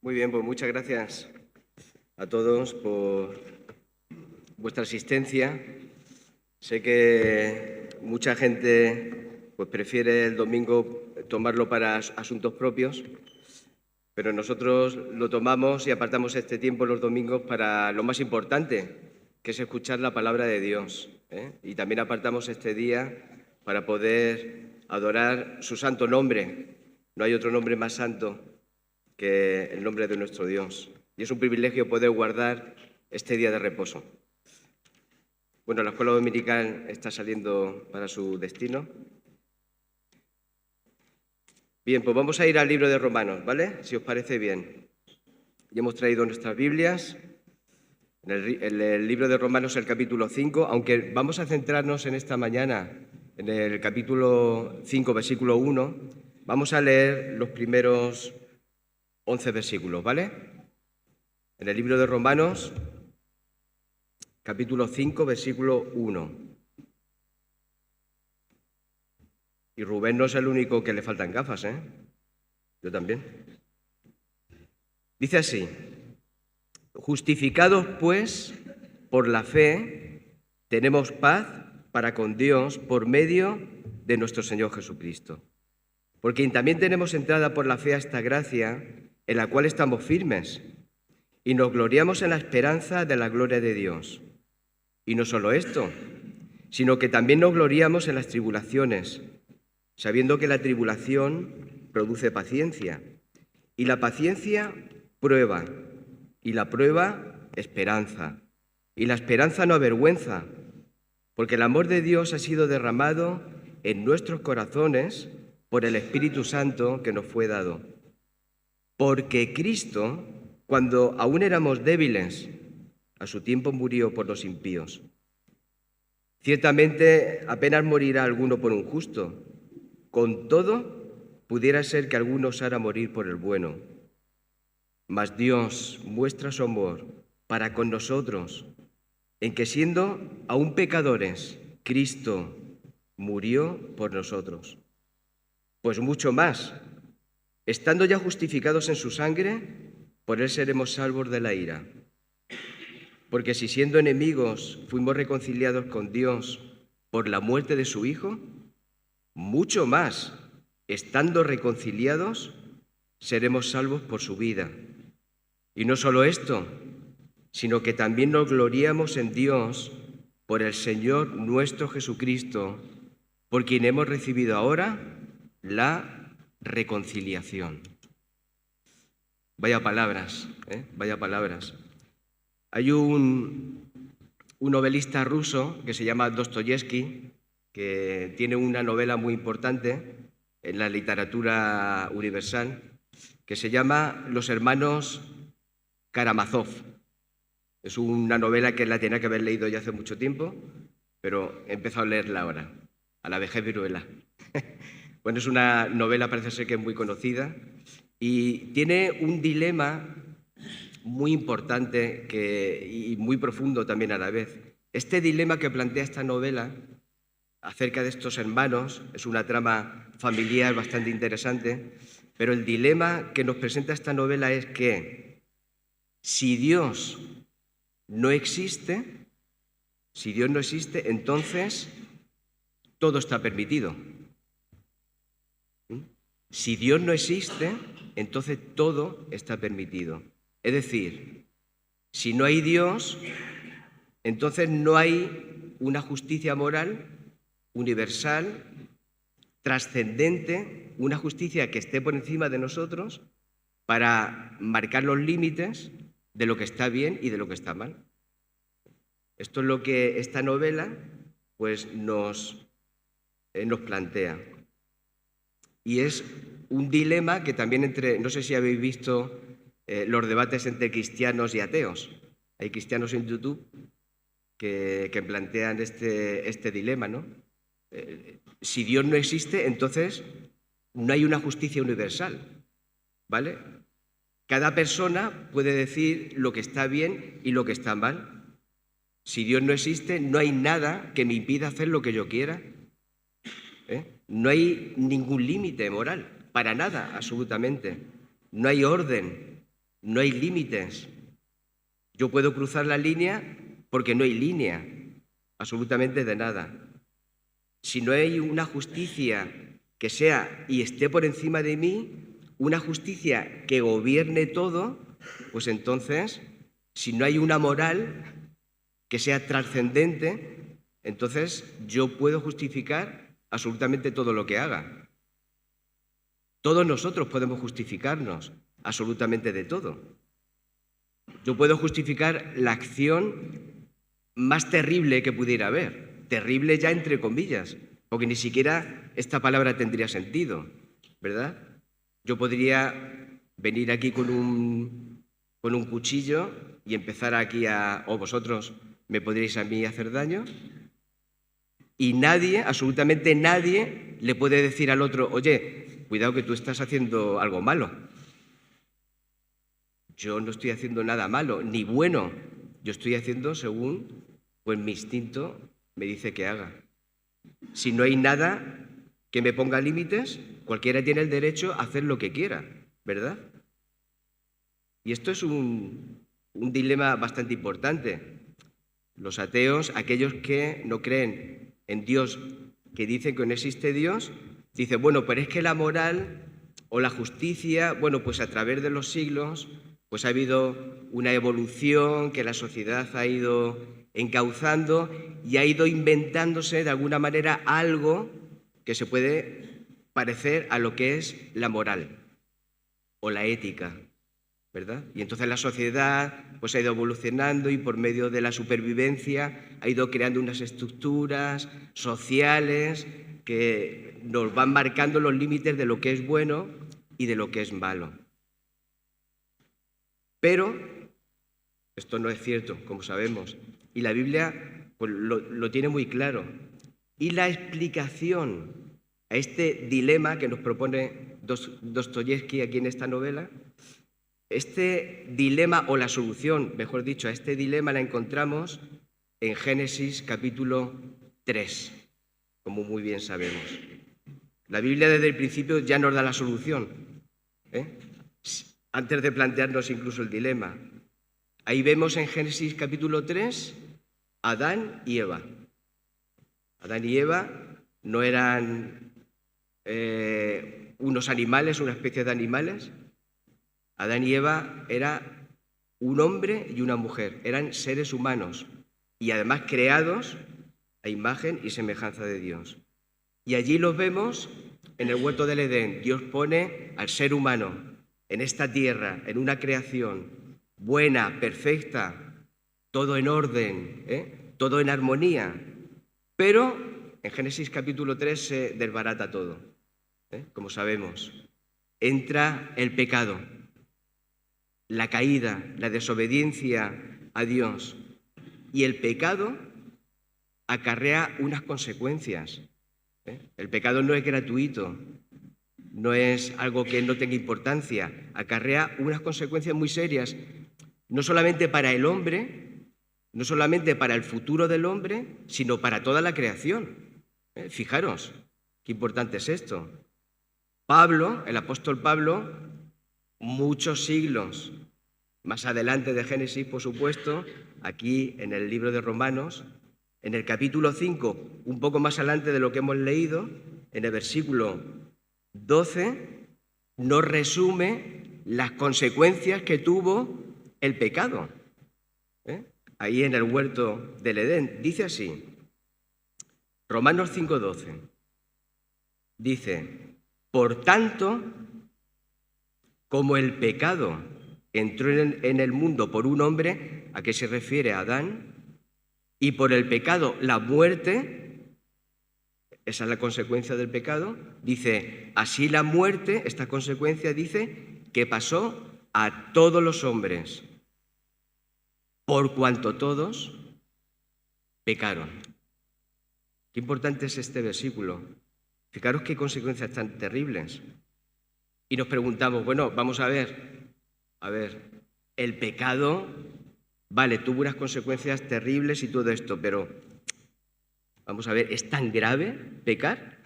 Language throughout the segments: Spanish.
Muy bien, pues muchas gracias a todos por vuestra asistencia. Sé que mucha gente pues prefiere el domingo tomarlo para asuntos propios, pero nosotros lo tomamos y apartamos este tiempo los domingos para lo más importante, que es escuchar la palabra de Dios, ¿eh? Y también apartamos este día para poder adorar su santo nombre. No hay otro nombre más santo que el nombre de nuestro Dios. Y es un privilegio poder guardar este día de reposo. Bueno, la escuela dominical está saliendo para su destino. Bien, pues vamos a ir al libro de Romanos, ¿vale? Si os parece bien. Ya hemos traído nuestras Biblias. En el libro de Romanos, el capítulo 5, aunque vamos a centrarnos en esta mañana en el capítulo 5, versículo 1, vamos a leer los primeros 11 versículos, ¿vale? En el libro de Romanos, capítulo 5, versículo 1. Y Rubén no es el único que le faltan gafas, ¿eh? Yo también. Dice así: justificados pues por la fe, tenemos paz para con Dios por medio de nuestro Señor Jesucristo. Por quien también tenemos entrada por la fe a esta gracia, en la cual estamos firmes, y nos gloriamos en la esperanza de la gloria de Dios. Y no solo esto, sino que también nos gloriamos en las tribulaciones, sabiendo que la tribulación produce paciencia, y la paciencia prueba, y la prueba esperanza, y la esperanza no avergüenza, porque el amor de Dios ha sido derramado en nuestros corazones por el Espíritu Santo que nos fue dado. Porque Cristo, cuando aún éramos débiles, a su tiempo murió por los impíos. Ciertamente apenas morirá alguno por un justo. Con todo, pudiera ser que alguno osara morir por el bueno. Mas Dios muestra su amor para con nosotros, en que siendo aún pecadores, Cristo murió por nosotros. Pues mucho más, estando ya justificados en su sangre, por él seremos salvos de la ira. Porque si siendo enemigos fuimos reconciliados con Dios por la muerte de su Hijo, mucho más, estando reconciliados, seremos salvos por su vida. Y no solo esto, sino que también nos gloriamos en Dios por el Señor nuestro Jesucristo, por quien hemos recibido ahora la reconciliación. Vaya palabras, ¿eh? Vaya palabras. Hay un novelista ruso que se llama Dostoyevsky, que tiene una novela muy importante en la literatura universal, que se llama Los hermanos Karamazov. Es una novela que la tenía que haber leído ya hace mucho tiempo, pero he empezado a leerla ahora, a la vejez viruela. Bueno, es una novela, parece ser que es muy conocida, y tiene un dilema muy importante y muy profundo también a la vez. Este dilema que plantea esta novela acerca de estos hermanos es una trama familiar bastante interesante, pero el dilema que nos presenta esta novela es que si Dios no existe, entonces todo está permitido. Si Dios no existe, entonces todo está permitido. Es decir, si no hay Dios, entonces no hay una justicia moral universal, trascendente, una justicia que esté por encima de nosotros para marcar los límites de lo que está bien y de lo que está mal. Esto es lo que esta novela pues, nos plantea. Y es un dilema que también no sé si habéis visto los debates entre cristianos y ateos. Hay cristianos en YouTube que plantean este dilema, ¿no? Si Dios no existe, entonces no hay una justicia universal, ¿vale? Cada persona puede decir lo que está bien y lo que está mal. Si Dios no existe, no hay nada que me impida hacer lo que yo quiera, ¿eh? No hay ningún límite moral, para nada, absolutamente. No hay orden, no hay límites. Yo puedo cruzar la línea porque no hay línea, absolutamente de nada. Si no hay una justicia que sea y esté por encima de mí, una justicia que gobierne todo, pues entonces, si no hay una moral que sea trascendente, entonces yo puedo justificar absolutamente todo lo que haga. Todos nosotros podemos justificarnos absolutamente de todo. Yo puedo justificar la acción más terrible que pudiera haber, terrible ya entre comillas, porque ni siquiera esta palabra tendría sentido, ¿verdad? Yo podría venir aquí con un cuchillo y empezar aquí o vosotros me podríais a mí hacer daño, y nadie, absolutamente nadie, le puede decir al otro, oye, cuidado que tú estás haciendo algo malo. Yo no estoy haciendo nada malo, ni bueno. Yo estoy haciendo según pues, mi instinto me dice que haga. Si no hay nada que me ponga límites, cualquiera tiene el derecho a hacer lo que quiera, ¿verdad? Y esto es un dilema bastante importante. Los ateos, aquellos que no creen en Dios, que dicen que no existe Dios, dicen, bueno, pero es que la moral o la justicia, bueno, pues a través de los siglos, pues ha habido una evolución que la sociedad ha ido encauzando y ha ido inventándose de alguna manera algo que se puede parecer a lo que es la moral o la ética, ¿verdad? Y entonces la sociedad pues ha ido evolucionando y por medio de la supervivencia ha ido creando unas estructuras sociales que nos van marcando los límites de lo que es bueno y de lo que es malo. Pero esto no es cierto, como sabemos, y la Biblia pues, lo tiene muy claro. Y la explicación a este dilema que nos propone Dostoyevski aquí en esta novela, este dilema, o la solución, mejor dicho, a este dilema la encontramos en Génesis capítulo 3, como muy bien sabemos. La Biblia desde el principio ya nos da la solución, antes de plantearnos incluso el dilema. Ahí vemos en Génesis capítulo 3 Adán y Eva. Adán y Eva no eran unos animales, una especie de animales. Adán y Eva era un hombre y una mujer, eran seres humanos y además creados a imagen y semejanza de Dios. Y allí los vemos en el huerto del Edén. Dios pone al ser humano en esta tierra, en una creación buena, perfecta, todo en orden, todo en armonía. Pero en Génesis capítulo 3 se desbarata todo, como sabemos. Entra el pecado, la caída, la desobediencia a Dios. Y el pecado acarrea unas consecuencias. El pecado no es gratuito, no es algo que no tenga importancia, acarrea unas consecuencias muy serias, no solamente para el hombre, no solamente para el futuro del hombre, sino para toda la creación. Fijaros, qué importante es esto. Pablo, el apóstol Pablo, muchos siglos más adelante de Génesis, por supuesto, aquí en el libro de Romanos, en el capítulo 5, un poco más adelante de lo que hemos leído, en el versículo 12, nos resume las consecuencias que tuvo el pecado. Ahí en el huerto del Edén, dice así, Romanos 5:12, dice, por tanto, como el pecado entró en el mundo por un hombre, ¿a qué se refiere? A Adán, y por el pecado la muerte, esa es la consecuencia del pecado, dice, así la muerte, esta consecuencia dice, que pasó a todos los hombres, por cuanto todos pecaron. Qué importante es este versículo. Fijaros qué consecuencias tan terribles. Y nos preguntamos, bueno, vamos a ver, el pecado, vale, tuvo unas consecuencias terribles y todo esto, pero vamos a ver, ¿es tan grave pecar?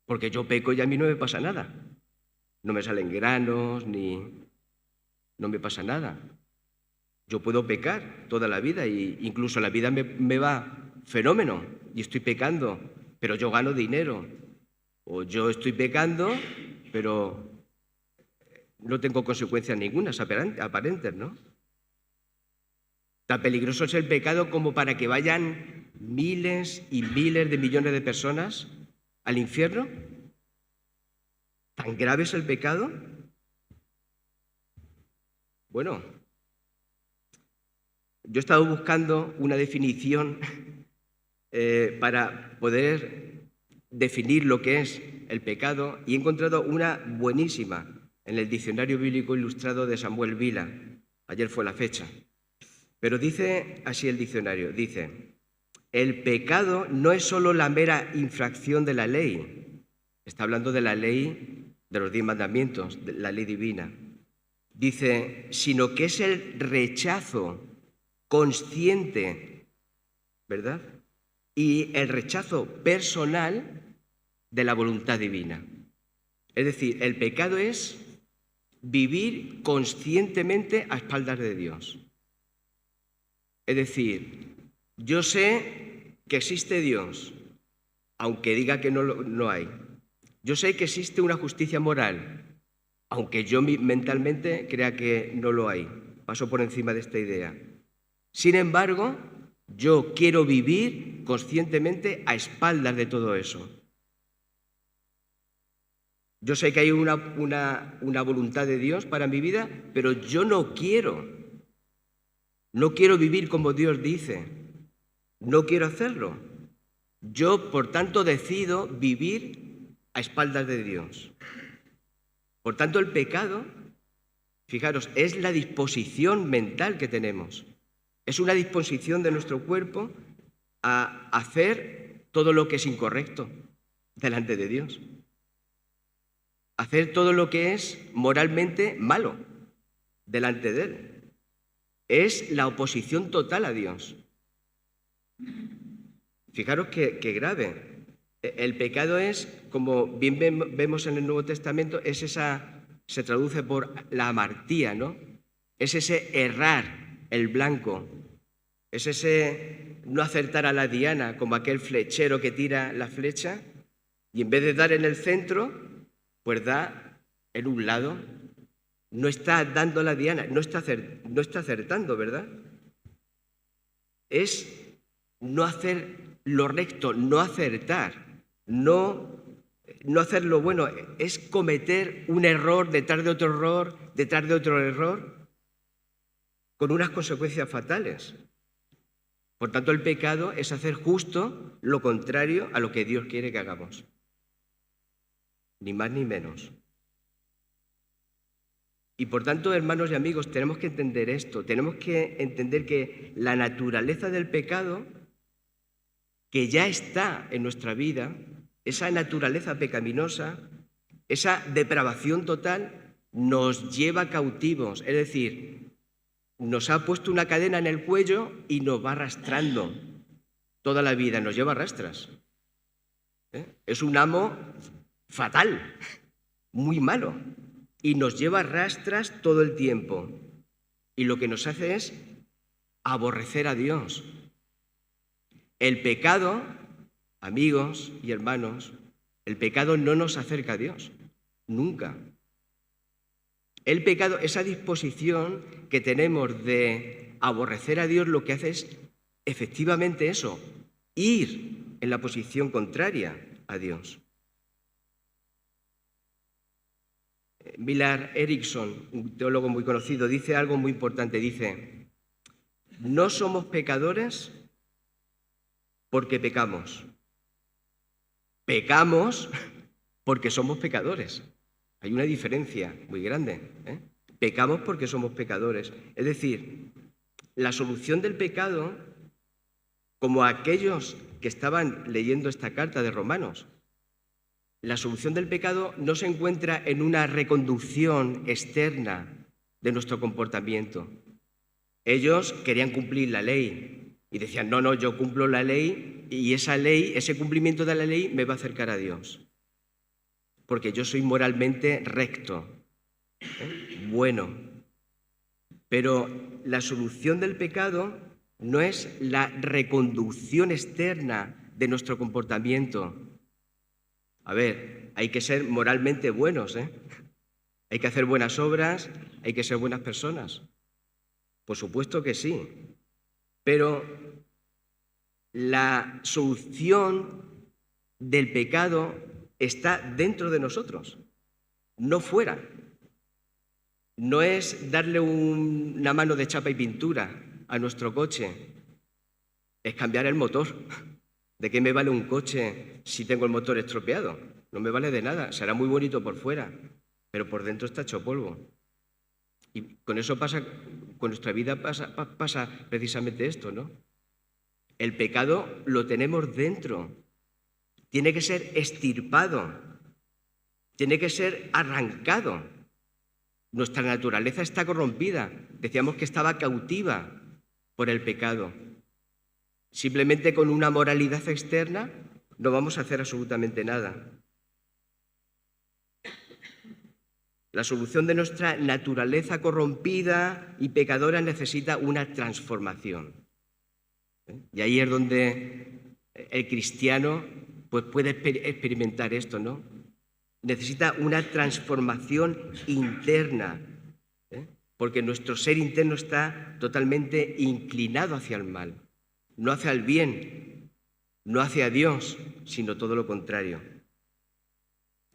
Porque yo peco y a mí no me pasa nada. no me salen granos, ni no me pasa nada. Yo puedo pecar toda la vida e incluso la vida me va fenómeno y estoy pecando, pero yo gano dinero. O yo estoy pecando, pero no tengo consecuencias ninguna aparentes, ¿no? Tan peligroso es el pecado como para que vayan miles y miles de millones de personas al infierno. ¿Tan grave es el pecado? Bueno, yo he estado buscando una definición para poder definir lo que es el pecado y he encontrado una buenísima en el Diccionario Bíblico Ilustrado de Samuel Vila. Ayer fue la fecha. Pero dice así el diccionario, dice, el pecado no es solo la mera infracción de la ley. Está hablando de la ley de los 10 mandamientos, de la ley divina. Dice, sino que es el rechazo consciente, ¿verdad? Y el rechazo personal de la voluntad divina. Es decir, el pecado es vivir conscientemente a espaldas de Dios. Es decir, yo sé que existe Dios, aunque diga que no hay. Yo sé que existe una justicia moral, aunque yo mentalmente crea que no lo hay. Paso por encima de esta idea. Sin embargo, yo quiero vivir conscientemente a espaldas de todo eso. Yo sé que hay una voluntad de Dios para mi vida, pero yo no quiero vivir como Dios dice. No quiero hacerlo. Yo, por tanto, decido vivir a espaldas de Dios. Por tanto, el pecado, fijaros, es la disposición mental que tenemos. Es una disposición de nuestro cuerpo a hacer todo lo que es incorrecto delante de Dios. Hacer todo lo que es moralmente malo delante de Él. Es la oposición total a Dios. Fijaros qué grave. El pecado es, como bien vemos en el Nuevo Testamento, se traduce por la amartía, ¿no? Es ese errar el blanco, es ese no acertar a la diana, como aquel flechero que tira la flecha y en vez de dar en el centro, pues da en un lado. No está dando la diana, no está acertando, ¿verdad? Es no hacer lo recto, no acertar, no hacer lo bueno, es cometer un error detrás de otro error, detrás de otro error, con unas consecuencias fatales. Por tanto, el pecado es hacer justo lo contrario a lo que Dios quiere que hagamos. Ni más ni menos. Y por tanto, hermanos y amigos, tenemos que entender esto. Tenemos que entender que la naturaleza del pecado, que ya está en nuestra vida, esa naturaleza pecaminosa, esa depravación total, nos lleva cautivos. Es decir, nos ha puesto una cadena en el cuello y nos va arrastrando toda la vida, nos lleva a rastras. Es un amo fatal, muy malo. Y nos lleva a rastras todo el tiempo. Y lo que nos hace es aborrecer a Dios. El pecado, amigos y hermanos, el pecado no nos acerca a Dios, nunca. El pecado, esa disposición que tenemos de aborrecer a Dios, lo que hace es efectivamente eso, ir en la posición contraria a Dios. Millar Erickson, un teólogo muy conocido, dice algo muy importante. Dice, no somos pecadores porque pecamos. Pecamos porque somos pecadores. Hay una diferencia muy grande. Pecamos porque somos pecadores. Es decir, la solución del pecado, como aquellos que estaban leyendo esta carta de Romanos, la solución del pecado no se encuentra en una reconducción externa de nuestro comportamiento. Ellos querían cumplir la ley y decían, no, yo cumplo la ley y esa ley, ese cumplimiento de la ley me va a acercar a Dios. porque yo soy moralmente recto, bueno. Pero la solución del pecado no es la reconducción externa de nuestro comportamiento. A ver, hay que ser moralmente buenos, hay que hacer buenas obras, hay que ser buenas personas. Por supuesto que sí, pero la solución del pecado está dentro de nosotros, no fuera. No es darle una mano de chapa y pintura a nuestro coche, es cambiar el motor. ¿De qué me vale un coche si tengo el motor estropeado? No me vale de nada, será muy bonito por fuera, pero por dentro está hecho polvo. Y con eso pasa, con nuestra vida pasa precisamente esto, ¿no? El pecado lo tenemos dentro, tiene que ser extirpado, tiene que ser arrancado. Nuestra naturaleza está corrompida, decíamos que estaba cautiva por el pecado. Simplemente con una moralidad externa no vamos a hacer absolutamente nada. La solución de nuestra naturaleza corrompida y pecadora necesita una transformación. Y ahí es donde el cristiano pues, puede experimentar esto, ¿no? Necesita una transformación interna, porque nuestro ser interno está totalmente inclinado hacia el mal, no hacia el bien, no hacia Dios, sino todo lo contrario.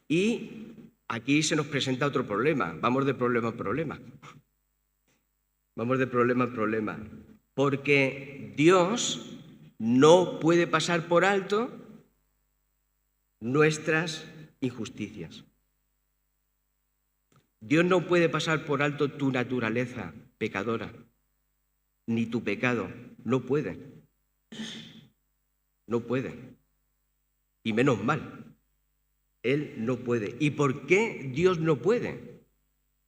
Y aquí se nos presenta otro problema, vamos de problema a problema. Vamos de problema a problema, porque Dios no puede pasar por alto nuestras injusticias. Dios no puede pasar por alto tu naturaleza pecadora, ni tu pecado, no puede. No puede. Y menos mal, Él no puede. ¿Y por qué Dios no puede?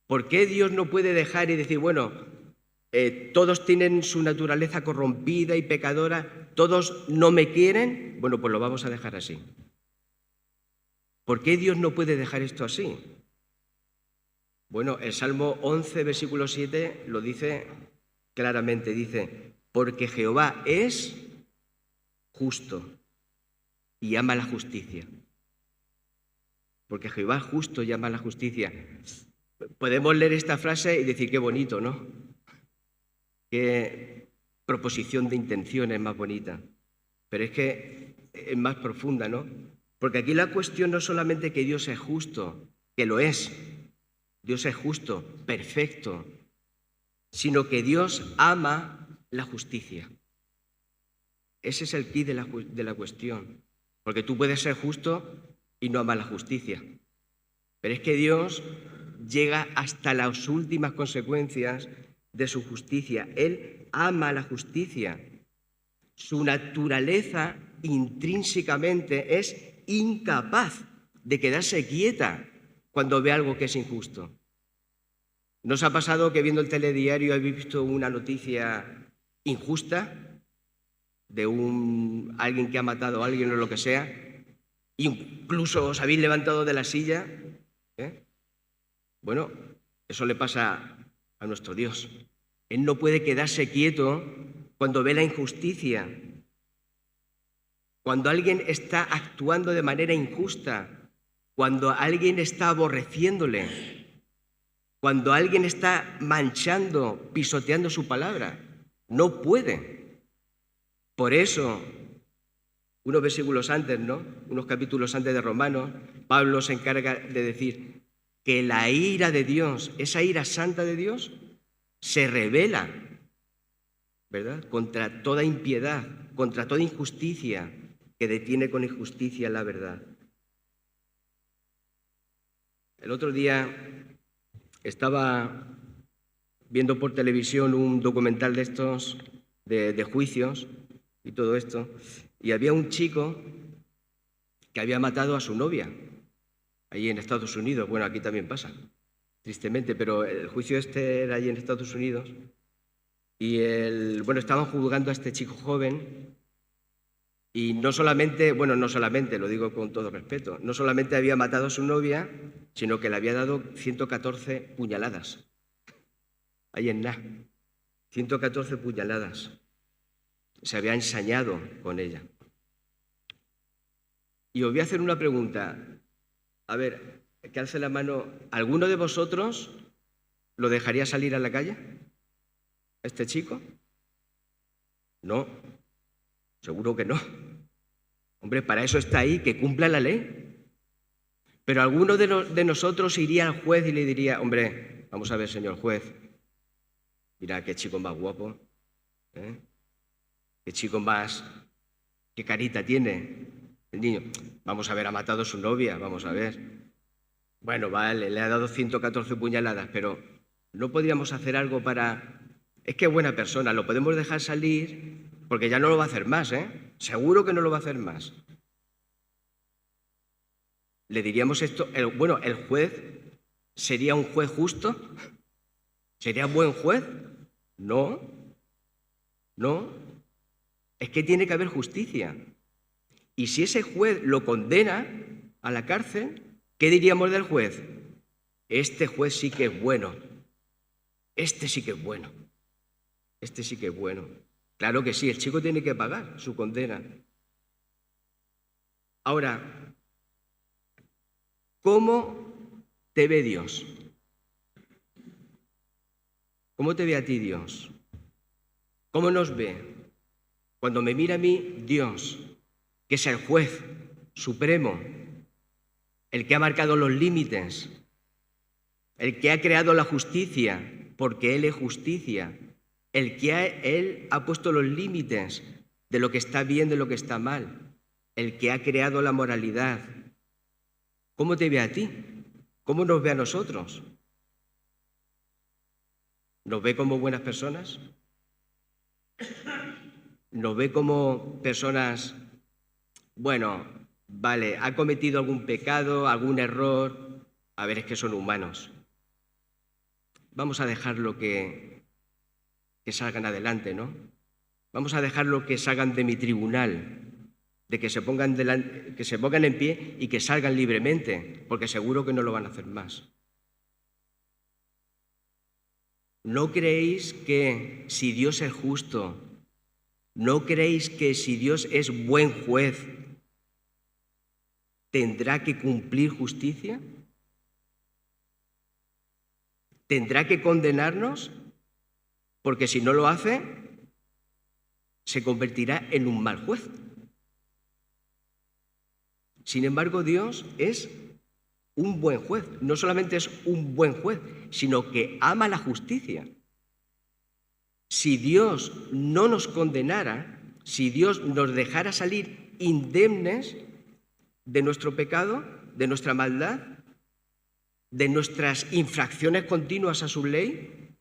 ¿Por qué Dios no puede dejar y decir, bueno, todos tienen su naturaleza corrompida y pecadora, todos no me quieren? Bueno, pues lo vamos a dejar así. ¿Por qué Dios no puede dejar esto así? Bueno, el Salmo 11, versículo 7 lo dice claramente, dice, porque Jehová es justo y ama la justicia. Porque Jehová es justo y ama la justicia. Podemos leer esta frase y decir, qué bonito, ¿no? Qué proposición de intenciones más bonita. Pero es que es más profunda, ¿no? Porque aquí la cuestión no es solamente que Dios es justo, que lo es. Dios es justo, perfecto, sino que Dios ama la justicia. Ese es el quid de la cuestión. Porque tú puedes ser justo y no amar la justicia. Pero es que Dios llega hasta las últimas consecuencias de su justicia. Él ama la justicia. Su naturaleza intrínsecamente es incapaz de quedarse quieta cuando ve algo que es injusto. ¿No os ha pasado que viendo el telediario habéis visto una noticia injusta de alguien que ha matado a alguien o lo que sea? Incluso os habéis levantado de la silla. Bueno, eso le pasa a nuestro Dios. Él no puede quedarse quieto cuando ve la injusticia. Cuando alguien está actuando de manera injusta, cuando alguien está aborreciéndole, cuando alguien está manchando, pisoteando su palabra, no puede. Por eso, unos versículos antes, ¿no? Unos capítulos antes de Romanos, Pablo se encarga de decir que la ira de Dios, esa ira santa de Dios, se revela, ¿verdad? Contra toda impiedad, contra toda injusticia, que detiene con injusticia la verdad. El otro día estaba viendo por televisión un documental de estos, de juicios y todo esto, y había un chico que había matado a su novia, allí en Estados Unidos. Bueno, aquí también pasa, tristemente, pero el juicio este era allí en Estados Unidos, y estaban juzgando a este chico joven, Y no solamente, bueno, no solamente, lo digo con todo respeto, no solamente había matado a su novia, sino que le había dado 114 puñaladas. Ahí en nada, 114 puñaladas. Se había ensañado con ella. Y os voy a hacer una pregunta. A ver, que alce la mano. ¿Alguno de vosotros lo dejaría salir a la calle? ¿Este chico? No, seguro que no. Hombre, para eso está ahí, que cumpla la ley. Pero alguno de nosotros iría al juez y le diría, hombre, vamos a ver, señor juez, mira qué chico más guapo, ¿eh? Qué chico más, qué carita tiene el niño. Vamos a ver, ha matado a su novia, vamos a ver. Bueno, vale, le ha dado 114 puñaladas, pero ¿no podríamos hacer algo para...? Es que es buena persona, lo podemos dejar salir porque ya no lo va a hacer más, ¿eh? Seguro que no lo va a hacer más. Le diríamos esto, bueno, ¿el juez sería un juez justo? ¿Sería buen juez? No, no. Es que tiene que haber justicia. Y si ese juez lo condena a la cárcel, ¿qué diríamos del juez? Este juez sí que es bueno. Este sí que es bueno. Este sí que es bueno. Claro que sí, el chico tiene que pagar su condena. Ahora, ¿cómo te ve Dios? ¿Cómo te ve a ti Dios? ¿Cómo nos ve? Cuando me mira a mí Dios, que es el juez supremo, el que ha marcado los límites, el que ha creado la justicia, porque Él es justicia, el que Él ha puesto los límites de lo que está bien, de lo que está mal, el que ha creado la moralidad. ¿Cómo te ve a ti? ¿Cómo nos ve a nosotros? ¿Nos ve como buenas personas? ¿Nos ve como personas, bueno, vale, ha cometido algún pecado, algún error? A ver, es que son humanos. Vamos a dejarlo que salgan adelante, ¿no? Vamos a dejarlo que salgan de mi tribunal, de que se pongan en pie y que salgan libremente, porque seguro que no lo van a hacer más. ¿No creéis que si Dios es justo, no creéis que si Dios es buen juez, tendrá que cumplir justicia? ¿Tendrá que condenarnos? Porque si no lo hace, se convertirá en un mal juez. Sin embargo, Dios es un buen juez. No solamente es un buen juez, sino que ama la justicia. Si Dios no nos condenara, si Dios nos dejara salir indemnes de nuestro pecado, de nuestra maldad, de nuestras infracciones continuas a su ley,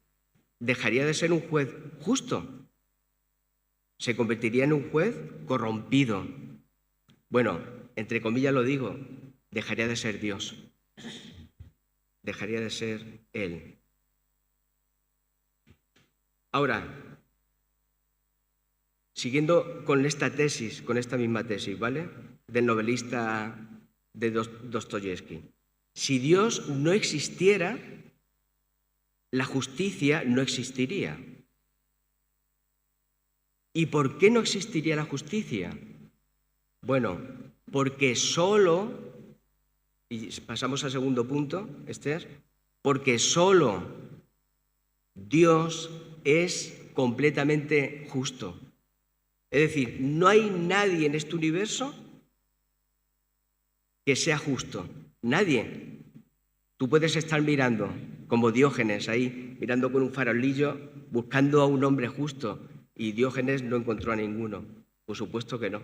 dejaría de ser un juez justo. Se convertiría en un juez corrompido. Bueno, entre comillas lo digo, dejaría de ser Dios. Dejaría de ser Él. Ahora, siguiendo con esta tesis, con esta misma tesis, ¿vale? Del novelista de Dostoyevsky. Si Dios no existiera, la justicia no existiría. ¿Y por qué no existiría la justicia? Bueno, porque solo, y pasamos al segundo punto, Esther, porque solo Dios es completamente justo. Es decir, no hay nadie en este universo que sea justo. Nadie. Tú puedes estar mirando, como Diógenes ahí, mirando con un farolillo, buscando a un hombre justo, y Diógenes no encontró a ninguno. Por supuesto que no.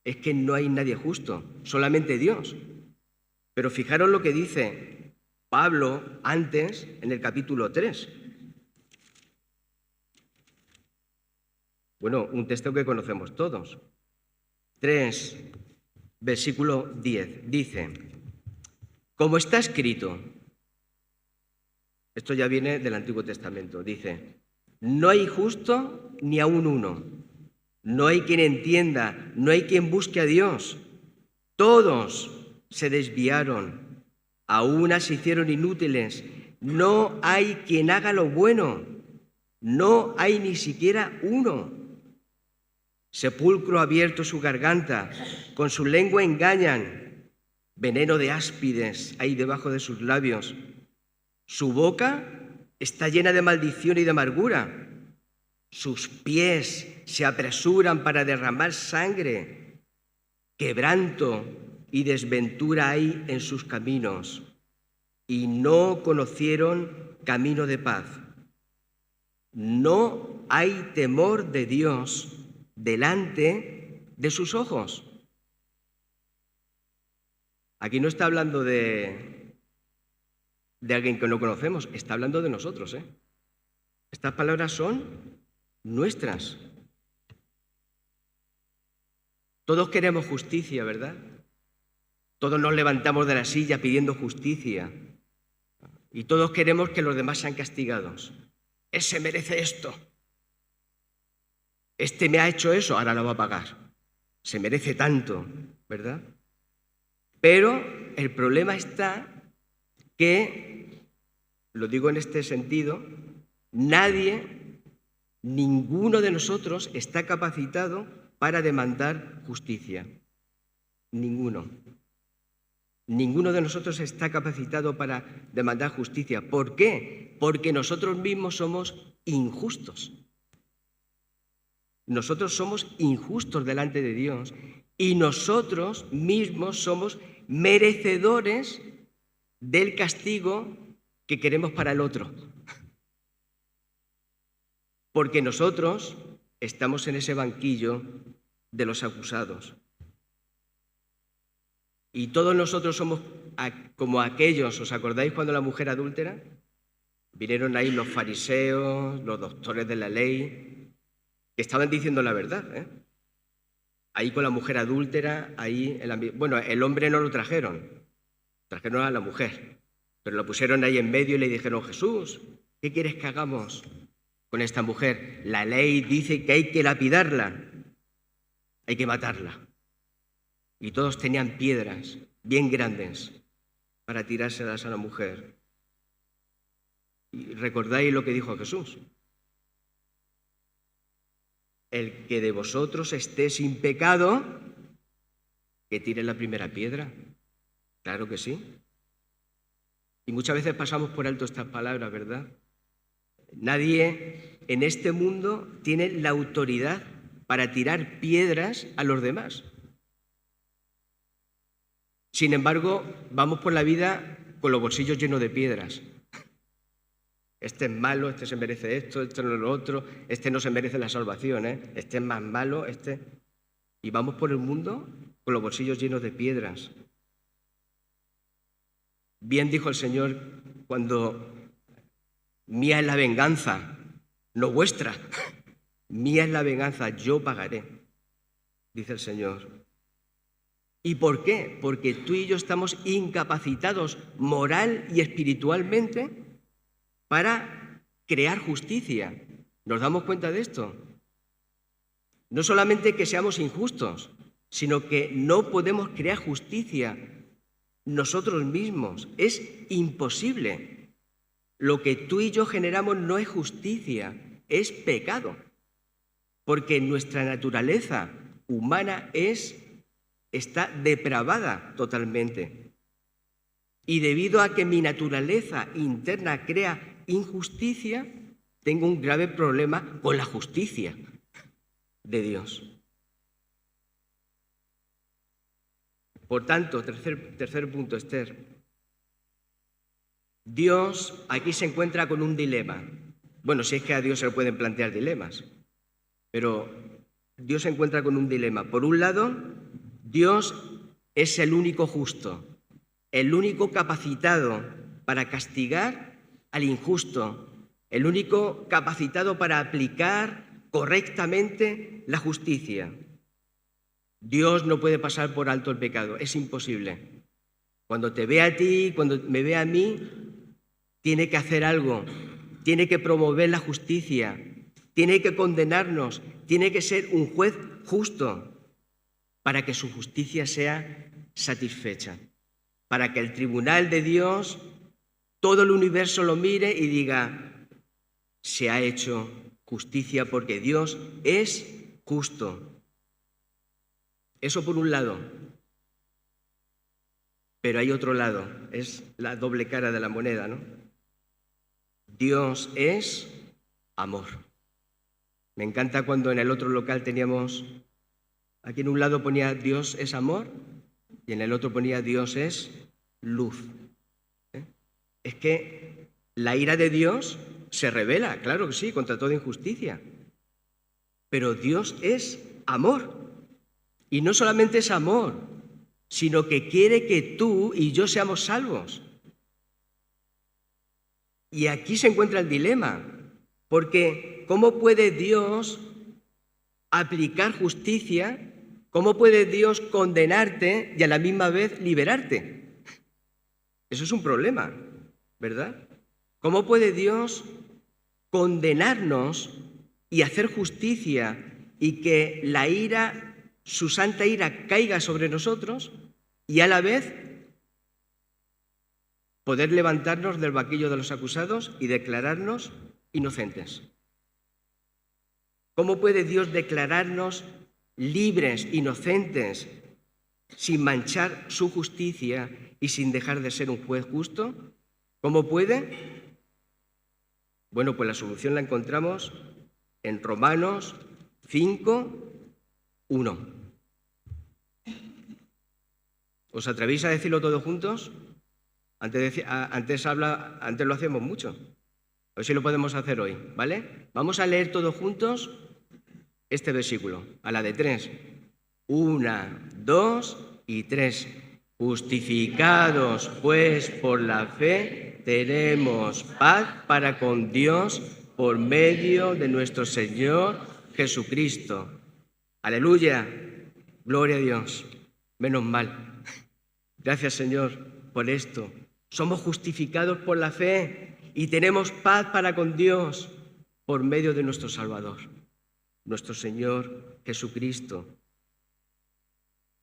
Es que no hay nadie justo, solamente Dios. Pero fijaros lo que dice Pablo antes, en el capítulo 3. Bueno, un texto que conocemos todos. 3, versículo 10, dice: como está escrito, esto ya viene del Antiguo Testamento, dice: no hay justo ni aun uno, No hay quien entienda, no hay quien busque a Dios. Todos se desviaron, a una se hicieron inútiles. No hay quien haga lo bueno, no hay ni siquiera uno. Sepulcro abierto su garganta, con su lengua engañan. Veneno de áspides hay debajo de sus labios. Su boca está llena de maldición y de amargura. Sus pies se apresuran para derramar sangre. Quebranto y desventura hay en sus caminos, y no conocieron camino de paz. No hay temor de Dios delante de sus ojos. Aquí no está hablando de alguien que no conocemos, está hablando de nosotros, ¿eh? Estas palabras son nuestras. Todos queremos justicia, ¿verdad? Todos nos levantamos de la silla pidiendo justicia. Y todos queremos que los demás sean castigados. Ese merece esto. Este me ha hecho eso, ahora lo va a pagar. Se merece tanto, ¿verdad? Pero el problema está que, lo digo en este sentido, ninguno de nosotros está capacitado para demandar justicia. Ninguno. Ninguno de nosotros está capacitado para demandar justicia. ¿Por qué? Porque nosotros mismos somos injustos. Nosotros somos injustos delante de Dios y nosotros mismos somos merecedores del castigo que queremos para el otro. Porque nosotros estamos en ese banquillo de los acusados. Y todos nosotros somos como aquellos, ¿os acordáis cuando la mujer adúltera? Vinieron ahí los fariseos, los doctores de la ley, que estaban diciendo la verdad, ¿eh? Ahí con la mujer adúltera, bueno, el hombre no lo trajeron a la mujer, pero lo pusieron ahí en medio y le dijeron: Jesús, ¿qué quieres que hagamos con esta mujer? La ley dice que hay que lapidarla, hay que matarla. Y todos tenían piedras bien grandes para tirárselas a la mujer. Y recordáis lo que dijo Jesús: el que de vosotros esté sin pecado, que tire la primera piedra. Claro que sí. Y muchas veces pasamos por alto estas palabras, ¿verdad? Nadie en este mundo tiene la autoridad para tirar piedras a los demás. Sin embargo, vamos por la vida con los bolsillos llenos de piedras. Este es malo, este se merece esto, este no lo otro, este no se merece la salvación, este es más malo, este... Y vamos por el mundo con los bolsillos llenos de piedras. Bien dijo el Señor cuando: mía es la venganza, no vuestra. Mía es la venganza, yo pagaré, dice el Señor. ¿Y por qué? Porque tú y yo estamos incapacitados moral y espiritualmente para crear justicia. ¿Nos damos cuenta de esto? No solamente que seamos injustos, sino que no podemos crear justicia nosotros mismos. Es imposible. Lo que tú y yo generamos no es justicia, es pecado. Porque nuestra naturaleza humana está depravada totalmente. Y debido a que mi naturaleza interna crea injusticia, tengo un grave problema con la justicia de Dios. Por tanto, tercer punto, Esther. Dios aquí se encuentra con un dilema. Bueno, si es que a Dios se le pueden plantear dilemas, pero Dios se encuentra con un dilema. Por un lado, Dios es el único justo, el único capacitado para castigar al injusto, el único capacitado para aplicar correctamente la justicia. Dios no puede pasar por alto el pecado, es imposible. Cuando te ve a ti, cuando me ve a mí, tiene que hacer algo, tiene que promover la justicia, tiene que condenarnos, tiene que ser un juez justo para que su justicia sea satisfecha, para que el tribunal de Dios, todo el universo lo mire y diga, se ha hecho justicia porque Dios es justo. Eso por un lado. Pero hay otro lado, es la doble cara de la moneda, ¿no? Dios es amor. Me encanta cuando en el otro local teníamos, aquí en un lado ponía Dios es amor y en el otro ponía Dios es luz. Es que la ira de Dios se revela, claro que sí, contra toda injusticia. Pero Dios es amor. Y no solamente es amor, sino que quiere que tú y yo seamos salvos. Y aquí se encuentra el dilema, porque ¿cómo puede Dios aplicar justicia? ¿Cómo puede Dios condenarte y a la misma vez liberarte? Eso es un problema, ¿verdad? ¿Cómo puede Dios condenarnos y hacer justicia y que la ira, su santa ira, caiga sobre nosotros y a la vez poder levantarnos del banquillo de los acusados y declararnos inocentes? ¿Cómo puede Dios declararnos libres, inocentes, sin manchar su justicia y sin dejar de ser un juez justo? ¿Cómo puede? Bueno, pues la solución la encontramos en Romanos 5, 1. ¿Os atrevéis a decirlo todos juntos? Antes lo hacíamos mucho. A ver si lo podemos hacer hoy, ¿vale? Vamos a leer todos juntos este versículo, a la de 3. 1, 2 y 3. Justificados, pues, por la fe, tenemos paz para con Dios por medio de nuestro Señor Jesucristo. Aleluya, gloria a Dios. Menos mal. Gracias, Señor, por esto. Somos justificados por la fe y tenemos paz para con Dios por medio de nuestro Salvador, nuestro Señor Jesucristo.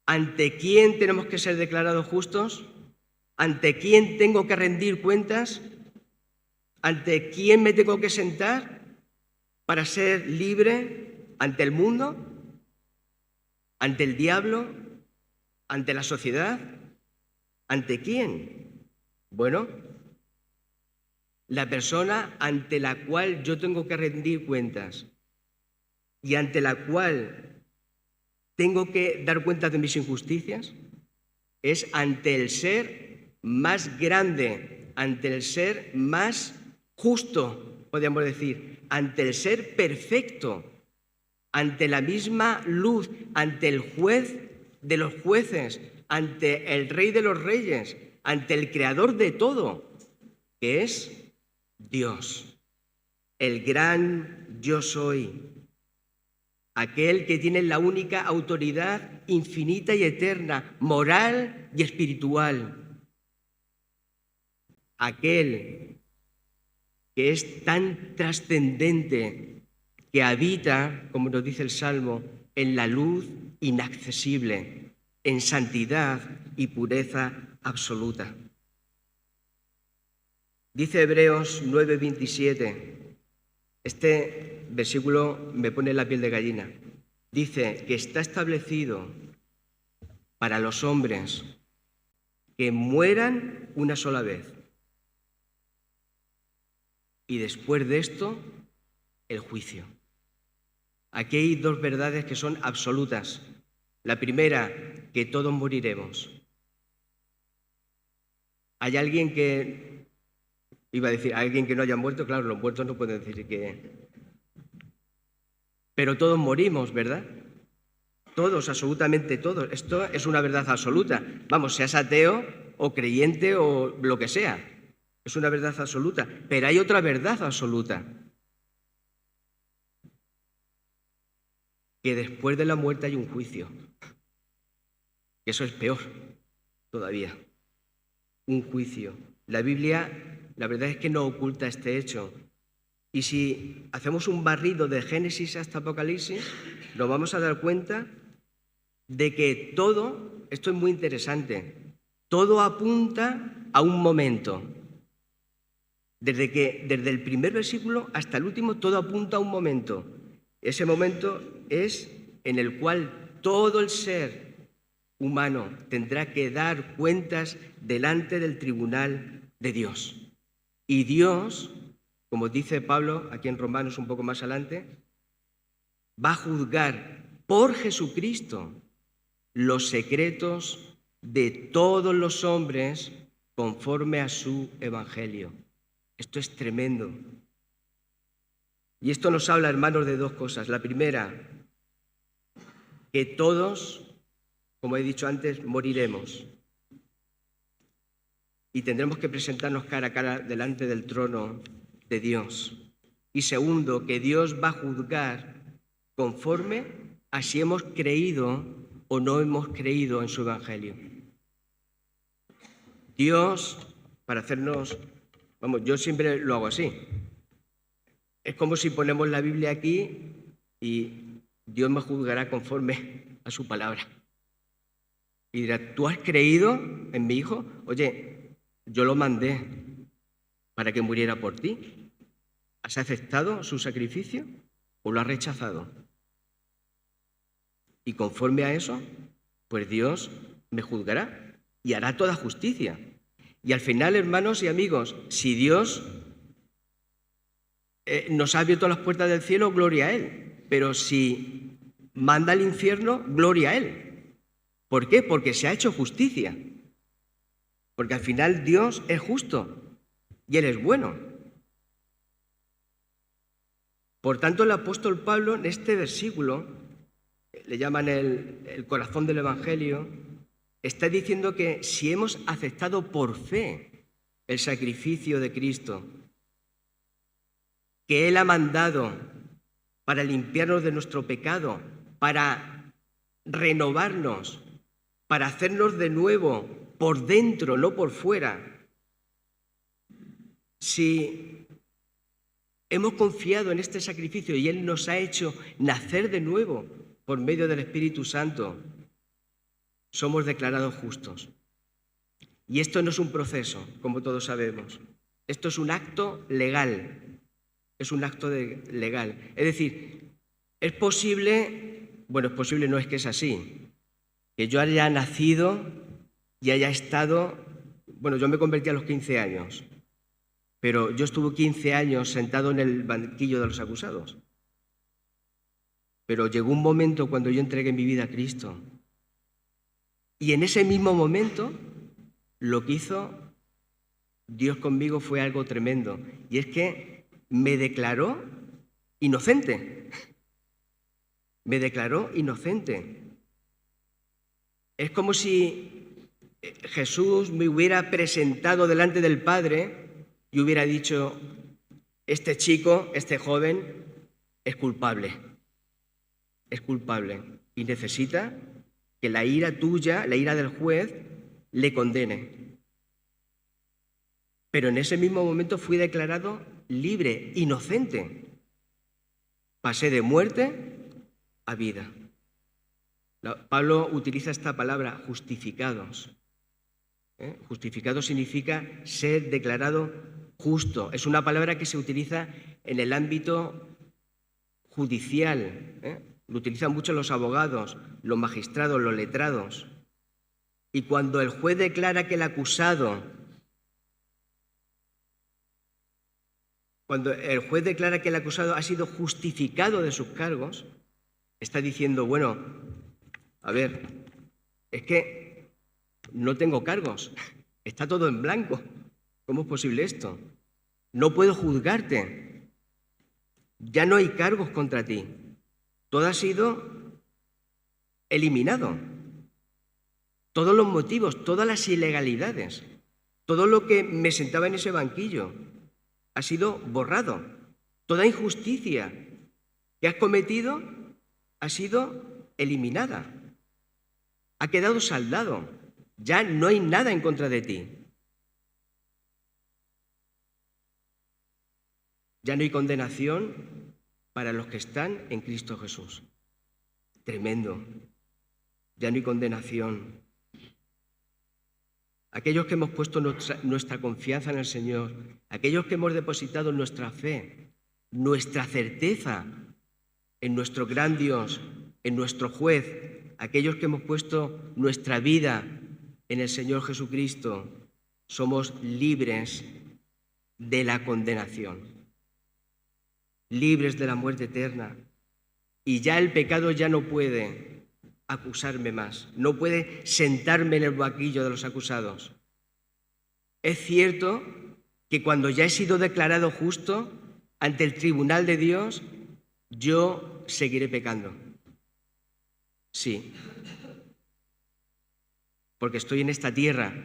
¿Ante quién tenemos que ser declarados justos? ¿Ante quién tengo que rendir cuentas? ¿Ante quién me tengo que sentar para ser libre? ¿Ante el mundo? ¿Ante el diablo? ¿Ante la sociedad? ¿Ante quién? Bueno, la persona ante la cual yo tengo que rendir cuentas y ante la cual tengo que dar cuenta de mis injusticias es ante el ser más grande, ante el ser más justo, podríamos decir, ante el ser perfecto, ante la misma luz, ante el juez de los jueces, ante el Rey de los reyes, ante el Creador de todo, que es Dios, el gran yo soy, aquel que tiene la única autoridad infinita y eterna, moral y espiritual, aquel que es tan trascendente, que habita, como nos dice el Salmo, en la luz inaccesible, en santidad y pureza absoluta. Dice Hebreos 9:27, este versículo me pone la piel de gallina. Dice que está establecido para los hombres que mueran una sola vez. Y después de esto, el juicio. Aquí hay dos verdades que son absolutas. La primera, que todos moriremos. Hay alguien que, iba a decir, alguien que no haya muerto, claro, los muertos no pueden decir que... Pero todos morimos, ¿verdad? Todos, absolutamente todos. Esto es una verdad absoluta. Vamos, seas ateo o creyente o lo que sea. Es una verdad absoluta. Pero hay otra verdad absoluta. Que después de la muerte hay un juicio. Eso es peor todavía. Un juicio. La Biblia, la verdad es que no oculta este hecho. Y si hacemos un barrido de Génesis hasta Apocalipsis, nos vamos a dar cuenta de que todo, esto es muy interesante, todo apunta a un momento. Desde el primer versículo hasta el último, todo apunta a un momento. Ese momento es en el cual todo el ser humano tendrá que dar cuentas delante del tribunal de Dios. Y Dios, como dice Pablo aquí en Romanos un poco más adelante, va a juzgar por Jesucristo los secretos de todos los hombres conforme a su evangelio. Esto es tremendo. Y esto nos habla, hermanos, de dos cosas. La primera, que todos, como he dicho antes, moriremos. Y tendremos que presentarnos cara a cara delante del trono de Dios. Y segundo, que Dios va a juzgar conforme a si hemos creído o no hemos creído en su evangelio. Dios, para hacernos, yo siempre lo hago así. Es como si ponemos la Biblia aquí y Dios me juzgará conforme a su palabra. Y dirá, ¿tú has creído en mi hijo? Oye, yo lo mandé para que muriera por ti. ¿Has aceptado su sacrificio o lo has rechazado? Y conforme a eso, pues Dios me juzgará y hará toda justicia. Y al final, hermanos y amigos, si Dios nos ha abierto las puertas del cielo, gloria a Él. Pero si manda al infierno, gloria a Él. ¿Por qué? Porque se ha hecho justicia. Porque al final Dios es justo y Él es bueno. Por tanto, el apóstol Pablo en este versículo, le llaman el corazón del Evangelio, está diciendo que si hemos aceptado por fe el sacrificio de Cristo, que Él ha mandado para limpiarnos de nuestro pecado, para renovarnos, para hacernos de nuevo por dentro, no por fuera. Si hemos confiado en este sacrificio y Él nos ha hecho nacer de nuevo por medio del Espíritu Santo, somos declarados justos. Y esto no es un proceso, como todos sabemos. Esto es un acto legal. Es un acto legal. Es decir, es posible, bueno, es posible, no es que es así, que yo haya nacido y haya estado, bueno, yo me convertí a los 15 años, pero yo estuve 15 años sentado en el banquillo de los acusados. Pero llegó un momento cuando yo entregué mi vida a Cristo. Y en ese mismo momento, lo que hizo Dios conmigo fue algo tremendo. Y es que me declaró inocente. Me declaró inocente. Es como si Jesús me hubiera presentado delante del Padre y hubiera dicho, este chico, este joven, es culpable y necesita que la ira tuya, la ira del juez, le condene. Pero en ese mismo momento fui declarado libre, inocente. Pasé de muerte a vida. Pablo utiliza esta palabra, justificados. Justificado significa ser declarado justo. Es una palabra que se utiliza en el ámbito judicial. Lo utilizan mucho los abogados, los magistrados, los letrados. Y cuando el juez declara que el acusado, ha sido justificado de sus cargos, está diciendo, bueno, a ver, es que no tengo cargos, está todo en blanco. ¿Cómo es posible esto? No puedo juzgarte. Ya no hay cargos contra ti. Todo ha sido eliminado. Todos los motivos, todas las ilegalidades, todo lo que me sentaba en ese banquillo ha sido borrado. Toda injusticia que has cometido ha sido eliminada. Ha quedado saldado. Ya no hay nada en contra de ti. Ya no hay condenación para los que están en Cristo Jesús. Tremendo. Ya no hay condenación. Aquellos que hemos puesto nuestra confianza en el Señor, aquellos que hemos depositado nuestra fe, nuestra certeza en nuestro gran Dios, en nuestro juez, aquellos que hemos puesto nuestra vida en el Señor Jesucristo, somos libres de la condenación, libres de la muerte eterna. Y ya el pecado ya no puede acusarme más, no puede sentarme en el banquillo de los acusados. Es cierto que cuando ya he sido declarado justo ante el tribunal de Dios, yo seguiré pecando. Sí, porque estoy en esta tierra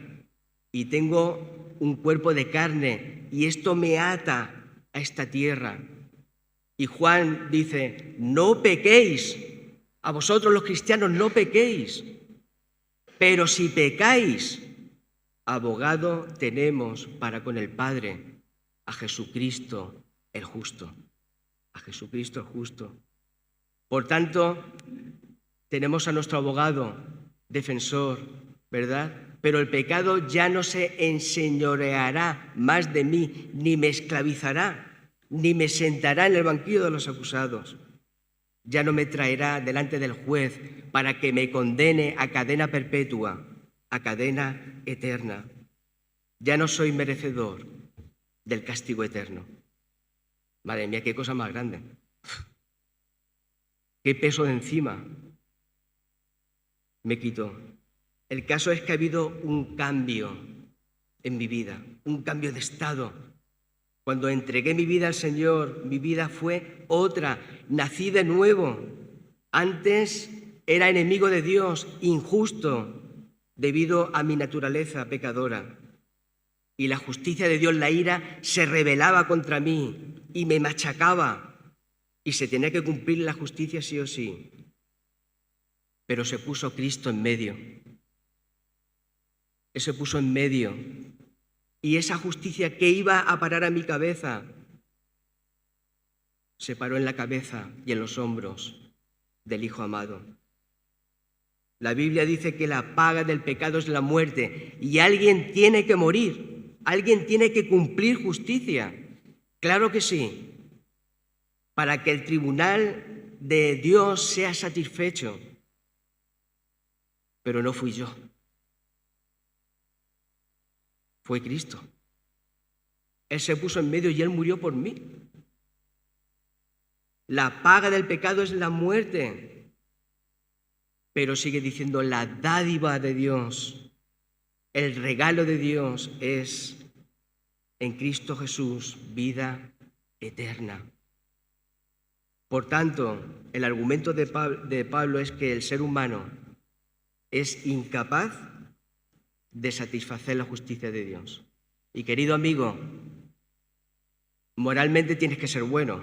y tengo un cuerpo de carne y esto me ata a esta tierra. Y Juan dice, no pequéis, a vosotros los cristianos no pequéis, pero si pecáis, abogado tenemos para con el Padre, a Jesucristo el justo, a Jesucristo el justo. Por tanto, tenemos a nuestro abogado, defensor, ¿verdad? Pero el pecado ya no se enseñoreará más de mí, ni me esclavizará, ni me sentará en el banquillo de los acusados. Ya no me traerá delante del juez para que me condene a cadena perpetua, a cadena eterna. Ya no soy merecedor del castigo eterno. Madre mía, qué cosa más grande. Qué peso de encima me quitó. El caso es que ha habido un cambio en mi vida, un cambio de estado. Cuando entregué mi vida al Señor, mi vida fue otra, nací de nuevo. Antes era enemigo de Dios, injusto, debido a mi naturaleza pecadora. Y la justicia de Dios, la ira, se rebelaba contra mí y me machacaba. Y se tenía que cumplir la justicia sí o sí. Pero se puso Cristo en medio. Él se puso en medio. Y esa justicia que iba a parar a mi cabeza, se paró en la cabeza y en los hombros del Hijo amado. La Biblia dice que la paga del pecado es la muerte y alguien tiene que morir, alguien tiene que cumplir justicia. Claro que sí, para que el tribunal de Dios sea satisfecho. Pero no fui yo. Fue Cristo. Él se puso en medio y Él murió por mí. La paga del pecado es la muerte. Pero sigue diciendo, la dádiva de Dios, el regalo de Dios es en Cristo Jesús, vida eterna. Por tanto, el argumento de Pablo es que el ser humano es incapaz de satisfacer la justicia de Dios. Y querido amigo, moralmente tienes que ser bueno.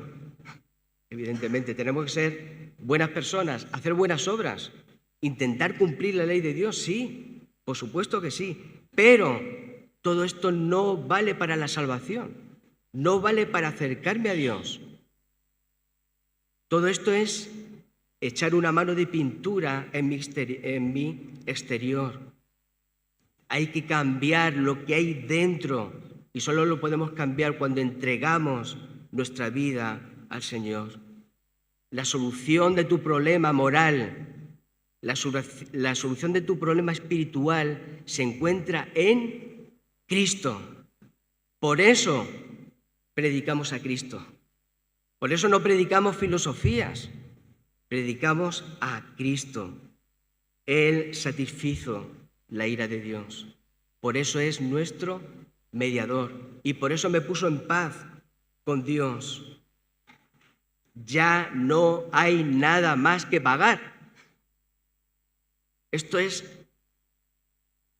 Evidentemente, tenemos que ser buenas personas, hacer buenas obras, intentar cumplir la ley de Dios, sí, por supuesto que sí. Pero todo esto no vale para la salvación, no vale para acercarme a Dios. Todo esto es echar una mano de pintura en mi exterior. Hay que cambiar lo que hay dentro y solo lo podemos cambiar cuando entregamos nuestra vida al Señor. La solución de tu problema moral, la solución de tu problema espiritual se encuentra en Cristo. Por eso predicamos a Cristo. Por eso no predicamos filosofías, predicamos a Cristo. Él satisfizo la ira de Dios. Por eso es nuestro mediador y por eso me puso en paz con Dios. Ya no hay nada más que pagar. Esto es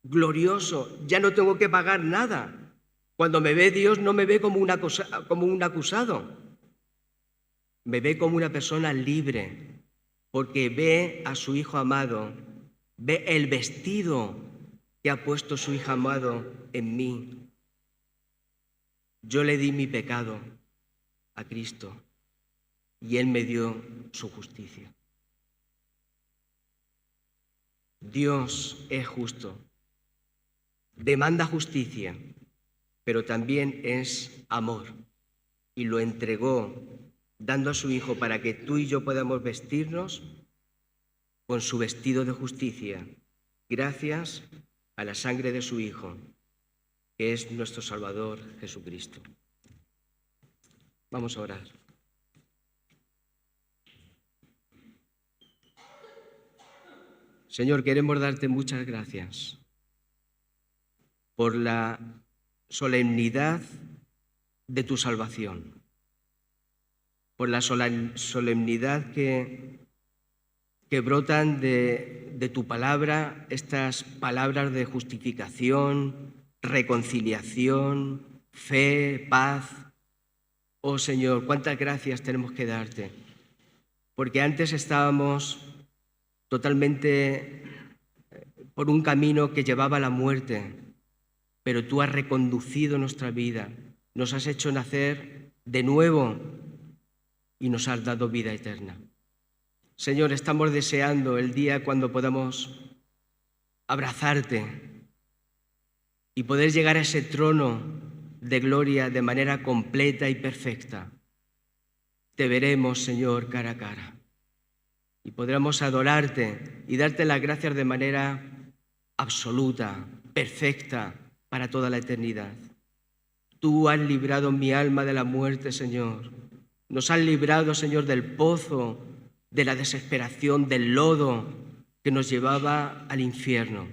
glorioso, ya no tengo que pagar nada. Cuando me ve Dios no me ve como un acusado, me ve como una persona libre, porque ve a su Hijo amado, ve el vestido que ha puesto su Hijo amado en mí. Yo le di mi pecado a Cristo y Él me dio su justicia. Dios es justo, demanda justicia, pero también es amor y lo entregó dando a su Hijo para que tú y yo podamos vestirnos con su vestido de justicia, gracias a la sangre de su Hijo, que es nuestro Salvador Jesucristo. Vamos a orar. Señor, queremos darte muchas gracias por la solemnidad de tu salvación, por la solemnidad que brotan de tu palabra, estas palabras de justificación, reconciliación, fe, paz. Oh Señor, cuántas gracias tenemos que darte, porque antes estábamos totalmente por un camino que llevaba a la muerte, pero tú has reconducido nuestra vida, nos has hecho nacer de nuevo y nos has dado vida eterna. Señor, estamos deseando el día cuando podamos abrazarte y poder llegar a ese trono de gloria de manera completa y perfecta. Te veremos, Señor, cara a cara y podremos adorarte y darte las gracias de manera absoluta, perfecta, para toda la eternidad. Tú has librado mi alma de la muerte, Señor. Nos has librado, Señor, del pozo, de la desesperación, del lodo que nos llevaba al infierno.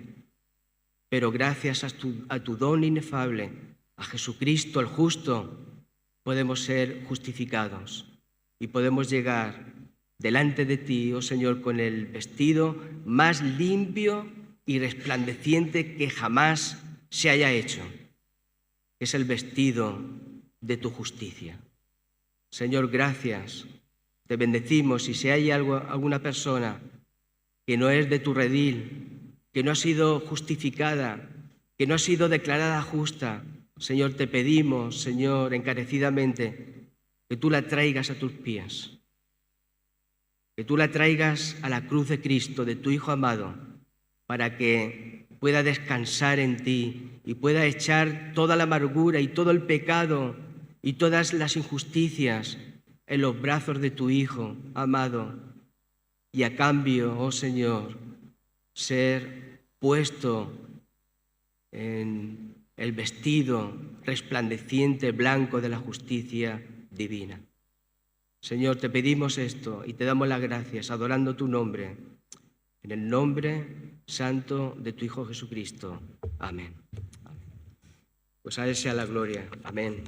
Pero gracias a tu don inefable, a Jesucristo el justo, podemos ser justificados y podemos llegar delante de ti, oh Señor, con el vestido más limpio y resplandeciente que jamás se haya hecho. Es el vestido de tu justicia. Señor, gracias. Te bendecimos y si hay alguna persona que no es de tu redil, que no ha sido justificada, que no ha sido declarada justa, Señor, te pedimos, Señor, encarecidamente, que tú la traigas a tus pies, que tú la traigas a la cruz de Cristo, de tu Hijo amado, para que pueda descansar en ti y pueda echar toda la amargura y todo el pecado y todas las injusticias en los brazos de tu Hijo amado. Y a cambio, oh Señor, ser puesto en el vestido resplandeciente blanco de la justicia divina. Señor, te pedimos esto y te damos las gracias, adorando tu nombre, en el nombre santo de tu Hijo Jesucristo. Amén. Pues a Él sea la gloria. Amén.